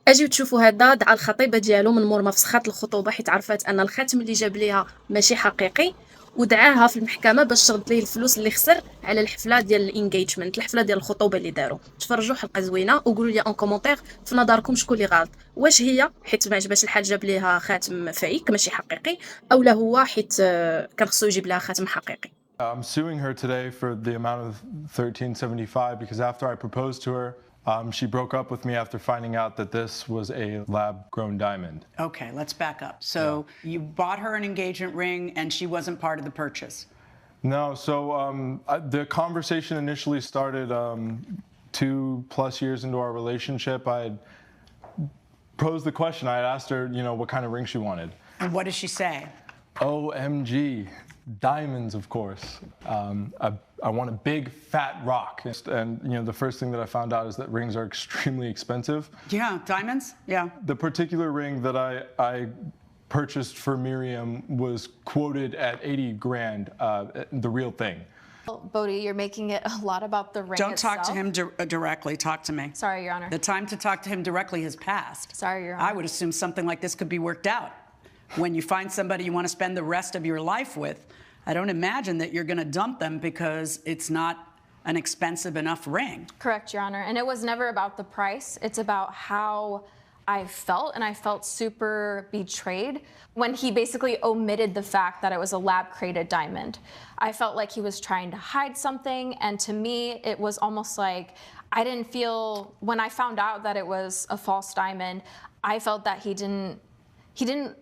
اجيو تشوفوا هذا دعا الخطيبه ديالو من مور ما فسخات الخطوبه، حيت عرفات ان الخاتم اللي جاب ليها ماشي حقيقي، ودعاها في المحكمه باش ترد ليه الفلوس اللي خسر على الحفله ديال الانجيجمنت، الحفله ديال الخطوبه اللي داروا. تفرجوا حلقه زوينه وقولوا لي اون كومونتير في نظركم شكون اللي غلط، واش هي حيت ما عجباش الحال جاب ليها خاتم فايك ماشي حقيقي، اولا هو حيت كان خصو يجيب لها خاتم حقيقي. I'm suing her today for the amount of 1375 because after I proposed to her, she broke up with me after finding out that this was a lab-grown diamond. Okay, let's back up. So you bought her an engagement ring and she wasn't part of the purchase? No, so the conversation initially started 2+ years into our relationship. I had posed the question. I had asked her, what kind of ring she wanted. And what did she say? OMG. Diamonds, of course. I want a big fat rock, and the first thing that I found out is that rings are extremely expensive. Yeah, diamonds. Yeah. The particular ring that I purchased for Miriam was quoted at 80 grand, the real thing. Bodhi, you're making it a lot about the ring. Don't talk to him directly. Talk to me. Sorry, Your Honor. The time to talk to him directly has passed. Sorry, Your Honor. I would assume something like this could be worked out. When you find somebody you want to spend the rest of your life with, I don't imagine that you're going to dump them because it's not an expensive enough ring. Correct, Your Honor. And it was never about the price. It's about how I felt, and I felt super betrayed when he basically omitted the fact that it was a lab-created diamond. I felt like he was trying to hide something, and to me, it was almost like I didn't feel, when I found out that it was a false diamond, I felt that he didn't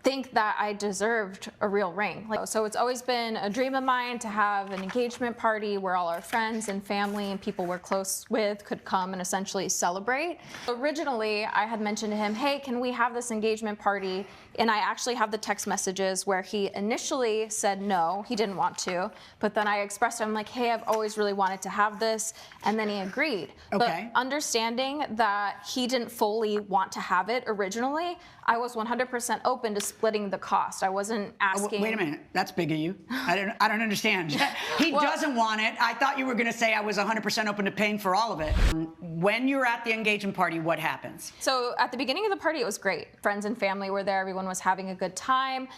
think that I deserved a real ring. So it's always been a dream of mine to have an engagement party where all our friends and family and people we're close with could come and essentially celebrate. Originally, I had mentioned to him, hey, can we have this engagement party? And I actually have the text messages where he initially said no, he didn't want to. But then I expressed to him like, hey, I've always really wanted to have this. And then he agreed. Okay. But understanding that he didn't fully want to have it originally, I was 100% open to splitting the cost. I wasn't asking. Wait a minute. That's big of you. I don't understand. He doesn't want it. I thought you were going to say I was 100% open to paying for all of it. When you're at the engagement party, what happens? So at the beginning of the party, it was great. Friends and family were there. Everyone was having a good time.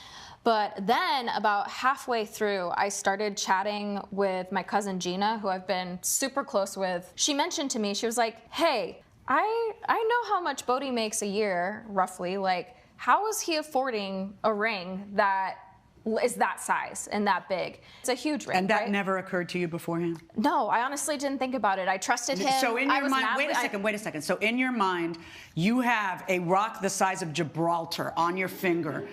But then about halfway through, I started chatting with my cousin Gina, who I've been super close with. She mentioned to me, she was like, hey, I know how much Bodhi makes a year, roughly. Like, how is he affording a ring that is that size and that big? It's a huge ring. And that right? never occurred to you beforehand? No, I honestly didn't think about it. I trusted him. So in your mind, wait a second. So in your mind, you have a rock the size of Gibraltar on your finger,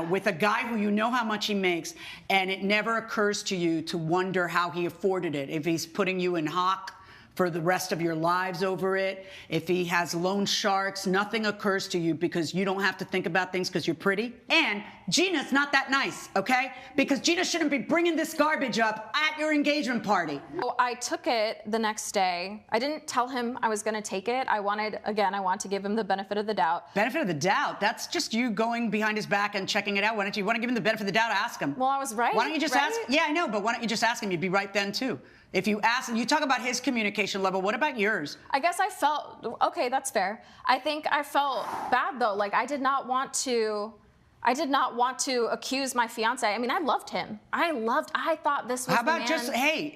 with a guy who you know how much he makes, and it never occurs to you to wonder how he afforded it. If he's putting you in hock for the rest of your lives over it, if he has loan sharks, nothing occurs to you because you don't have to think about things because you're pretty. And Gina's not that nice, okay? Because Gina shouldn't be bringing this garbage up at your engagement party. So I took it the next day. I didn't tell him I was going to take it. I want to give him the benefit of the doubt. Benefit of the doubt? That's just you going behind his back and checking it out. Why don't you want to give him the benefit of the doubt? Ask him. Well, I was right. Why don't you just ask? Yeah, I know, but why don't you just ask him? You'd be right then too. If you ask, you talk about his communication level, what about yours? I guess I felt, okay, that's fair. I think I felt bad though. Like I did not want to accuse my fiance. I mean, I loved him. I thought this was How about the man. just, hey,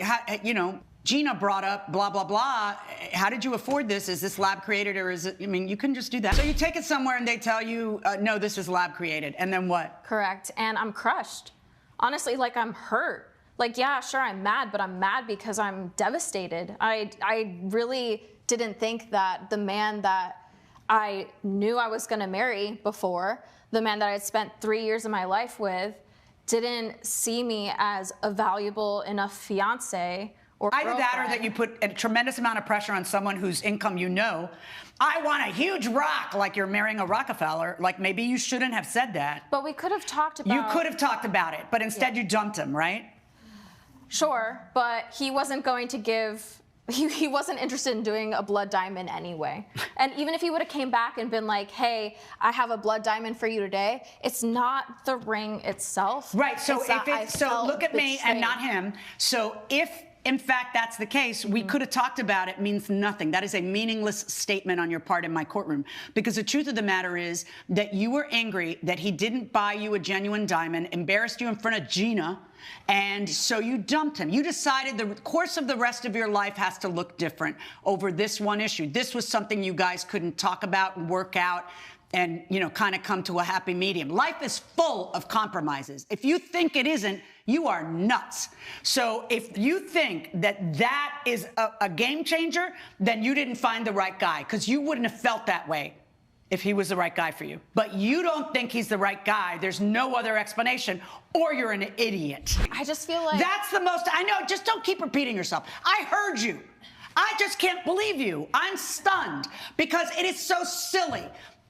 Gina brought up blah, blah, blah. How did you afford this? Is this lab created or is it, you couldn't just do that. So you take it somewhere and they tell you, no, this is lab created. And then what? Correct. And I'm crushed. Honestly, like I'm hurt. Like, yeah, sure, I'm mad, but I'm mad because I'm devastated. I really didn't think that the man that I knew I was going to marry before, the man that I had spent 3 years of my life with, didn't see me as a valuable enough fiance or Either girlfriend. that or that you put a tremendous amount of pressure on someone whose income you know. I want a huge rock, like you're marrying a Rockefeller. Like maybe you shouldn't have said that. But we could have talked about. You could have talked about it, but instead you dumped him, right? Sure, but he wasn't going to give. He wasn't interested in doing a blood diamond anyway. And even if he would have came back and been like, hey, I have a blood diamond for you today, it's not the ring itself. Right, so look at me and not him. So if in fact that's the case, we could have talked about it, means nothing. That is a meaningless statement on your part in my courtroom. Because the truth of the matter is that you were angry that he didn't buy you a genuine diamond, embarrassed you in front of Gina, and so you dumped him. You decided the course of the rest of your life has to look different over this one issue. This was something you guys couldn't talk about and work out and, you know, kind of come to a happy medium. Life is full of compromises. If you think it isn't, you are nuts. So if you think that that is a game changer, then you didn't find the right guy, because you wouldn't have felt that way if he was the right guy for you. But you don't think he's the right guy. There's no other explanation, or you're an idiot. I just feel like... That's the most... I know, just don't keep repeating yourself. I heard you. I just can't believe you. I'm stunned because it is so silly.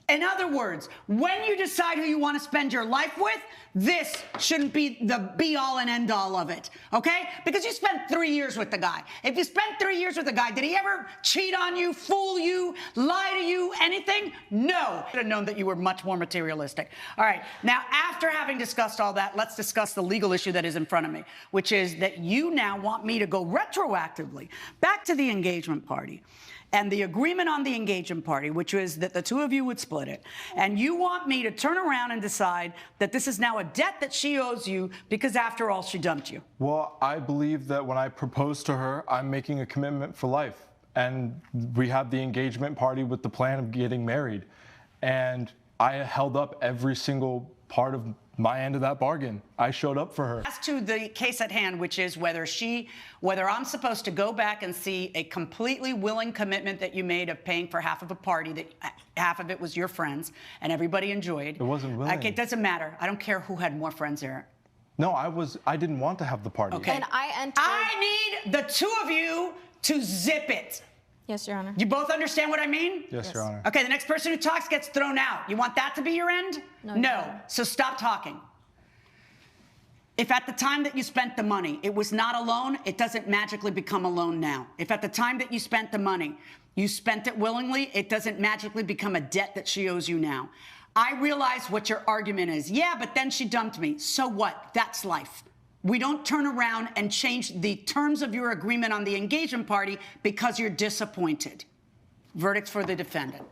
In other words, when you decide who you want to spend your life with, this shouldn't be the be-all and end-all of it, okay? Because you spent 3 years with the guy. If you spent 3 years with the guy, did he ever cheat on you, fool you, lie to you, anything? No. Should have known that you were much more materialistic. All right, now after having discussed all that, let's discuss the legal issue that is in front of me, which is that you now want me to go retroactively back to the engagement party. And the agreement on the engagement party, which was that the two of you would split it. And you want me to turn around and decide that this is now a debt that she owes you because, after all, she dumped you. Well, I believe that when I propose to her, I'm making a commitment for life. And we had the engagement party with the plan of getting married. And I held up every single part of my end of that bargain. I showed up for her. As to the case at hand, which is whether I'm supposed to go back and see a completely willing commitment that you made of paying for half of a party that half of it was your friends and everybody enjoyed. It wasn't willing. Like, it doesn't matter. I don't care who had more friends there. No, I didn't want to have the party. Okay. And I need the two of you to zip it. Yes, Your Honor. You both understand what I mean? Yes, Your Honor. Okay, the next person who talks gets thrown out. You want that to be your end? No. So stop talking. If at the time that you spent the money, it was not a loan, it doesn't magically become a loan now. If at the time that you spent the money, you spent it willingly, it doesn't magically become a debt that she owes you now. I realize what your argument is. Yeah, but then she dumped me. So what? That's life. We don't turn around and change the terms of your agreement on the engagement party because you're disappointed. Verdict for the defendant.